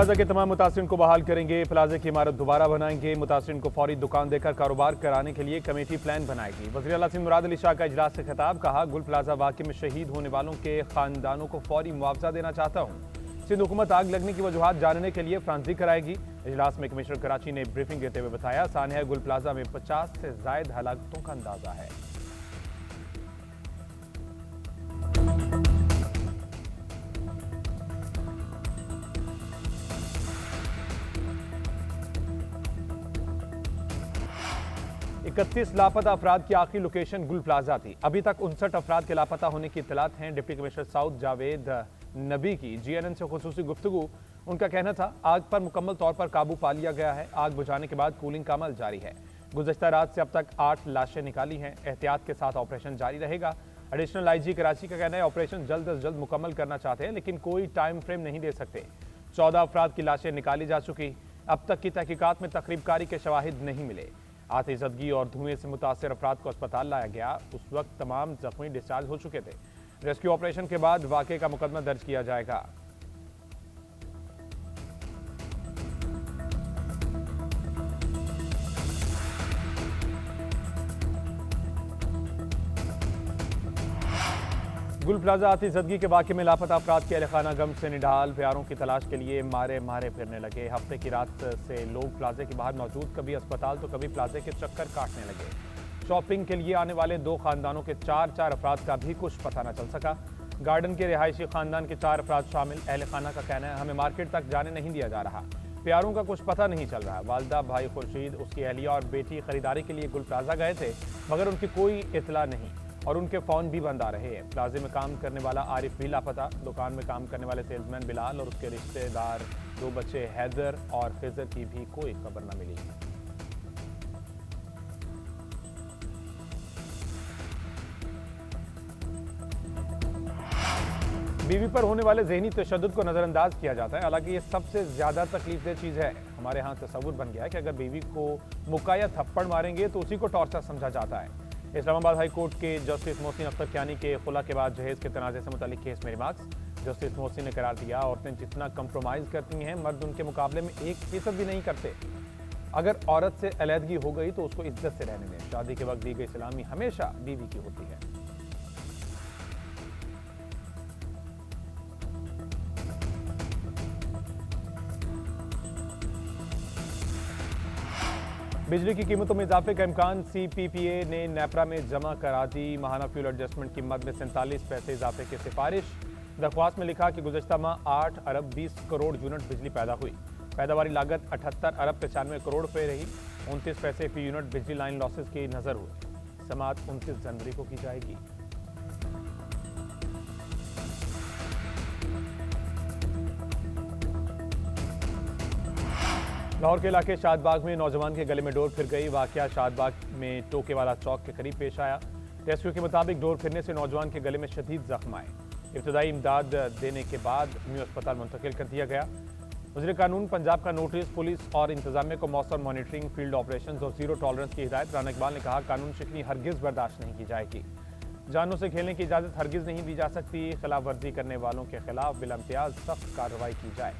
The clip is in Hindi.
प्लाजा के तमाम मुतासिरीन को बहाल करेंगे। प्लाजा की इमारत दोबारा बनाएंगे। मुतासिरीन को फौरी दुकान देकर कारोबार कराने के लिए कमेटी प्लान बनाएगी। वज़ीर आला सिंध मुराद अली शाह का इजलास से खिताब, कहा गुल प्लाजा वाक़े में शहीद होने वालों के खानदानों को फौरी मुआवजा देना चाहता हूँ। सिंध हुकूमत आग लगने की वजूहात जानने के लिए फ्रांसी कराएगी। इजलास में कमिश्नर कराची ने ब्रीफिंग देते हुए बताया, सानिया गुल प्लाजा में 50 से जायद हलाकतों का अंदाजा है। 31 लापता अफराद की आखिरी लोकेशन गुल प्लाजा थी। अभी तक 59 अफराद के लापता होने की इत्तलात हैं। डिप्टी कमिश्नर साउथ जावेद नबी की GNN से खुसूसी गुफ्तगू। उनका कहना था आग पर मुकम्मल तौर पर काबू पा लिया गया है। आग बुझाने के बाद कूलिंग का अमल जारी है। गुज़श्ता रात से अब तक 8 लाशें निकाली हैं। एहतियात के साथ ऑपरेशन जारी रहेगा। एडिशनल IG कराची का कहना है ऑपरेशन जल्द अज जल्द मुकम्मल करना चाहते हैं, लेकिन कोई टाइम फ्रेम नहीं दे सकते। 14 अफराद की लाशें निकाली जा चुकी। अब तक की तहकीकात में तकरीबकारी के शवाहिद नहीं मिले। आतिशदगी और धुएं से मुतासर अफराद को अस्पताल लाया गया। उस वक्त तमाम जख्मी डिस्चार्ज हो चुके थे। रेस्क्यू ऑपरेशन के बाद वाक़े का मुकदमा दर्ज किया जाएगा। गुल प्लाजा आतिशदगी के वाक़े में लापता अफराद के अहलखाना गम से निढाल प्यारों की तलाश के लिए मारे मारे फिरने लगे। हफ्ते की रात से लोग प्लाजे के बाहर मौजूद, कभी अस्पताल तो कभी प्लाजे के चक्कर काटने लगे। शॉपिंग के लिए आने वाले 2 खानदानों के 4 अफराद का भी कुछ पता न चल सका। गार्डन के रिहायशी खानदान के 4 अफराद शामिल। अहलखाना का कहना है हमें मार्केट तक जाने नहीं दिया जा रहा। प्यारों का कुछ पता नहीं चल रहा। वालदा भाई खुर्शीद, उसकी अहलिया और बेटी खरीदारी के लिए गुल प्लाजा गए थे, मगर उनकी कोई इतला नहीं और उनके फ़ोन भी बंद आ रहे हैं। प्लाजे में काम करने वाला आरिफ भी लापता। दुकान में काम करने वाले सेल्समैन बिलाल और उसके रिश्तेदार 2 बच्चे हैदर और खिजर की भी कोई खबर न मिली। बीवी पर होने वाले ज़हनी तशद्दुद को नज़रअंदाज किया जाता है। हालांकि ये सबसे ज़्यादा तकलीफदेह चीज़ है। हमारे यहाँ तसव्वुर बन गया है कि अगर बीवी को मुक्का या थप्पड़ मारेंगे तो उसी को टॉर्चर समझा जाता है। इस्लामाबाद हाई कोर्ट के जस्टिस मोहसिन अख्तर कियानी के खुला के बाद जहेज के तनाज़े से मुतालिक केस में रिमार्क्स। जस्टिस मोहसिन ने करार दिया, औरतें जितना कंप्रोमाइज़ करती हैं, मर्द उनके मुकाबले में 1% भी नहीं करते। अगर औरत से अलहदगी हो गई तो उसको इज्जत से रहने दें। शादी के वक्त दी गई सलामी हमेशा बीवी की होती है। बिजली की कीमतों में इजाफे का इम्कान। CPPA ने नेपरा में जमा करा दी। माहाना फ्यूल एडजस्टमेंट की मद में 47 पैसे इजाफे की सिफारिश। दरख्वास्त में लिखा कि गुज़श्ता माह 8 अरब 20 करोड़ यूनिट बिजली पैदा हुई। पैदावारी लागत 78 अरब 95 करोड़ रुपये रही। 29 पैसे फी यूनिट बिजली लाइन लॉसेस की नज़र हुई। समाअत 29 जनवरी को की जाएगी। लाहौर के इलाके शादबाग में नौजवान के गले में डोर फिर गई। वाकया शादबाग में टोके वाला चौक के करीब पेश आया। रेस्क्यू के मुताबिक डोर फिरने से नौजवान के गले में शदीद जख्म आए। इब्तदाई इमदाद देने के बाद न्यू अस्पताल मुंतकिल कर दिया गया। वज़ीर कानून पंजाब का नोटिस। पुलिस और इंतजामिया को मौसम मॉनिटरिंग, फील्ड ऑपरेशन और जीरो टॉलरेंस की हिदायत। राना इकबाल ने कहा कानून शिकनी हरगिज़ बर्दाश्त नहीं की जाएगी। जानों से खेलने की इजाज़त हरगिज़ नहीं दी जा सकती। खिलाफ वर्जी करने वालों के खिलाफ बिला इम्तियाज़ सख्त कार्रवाई की जाए।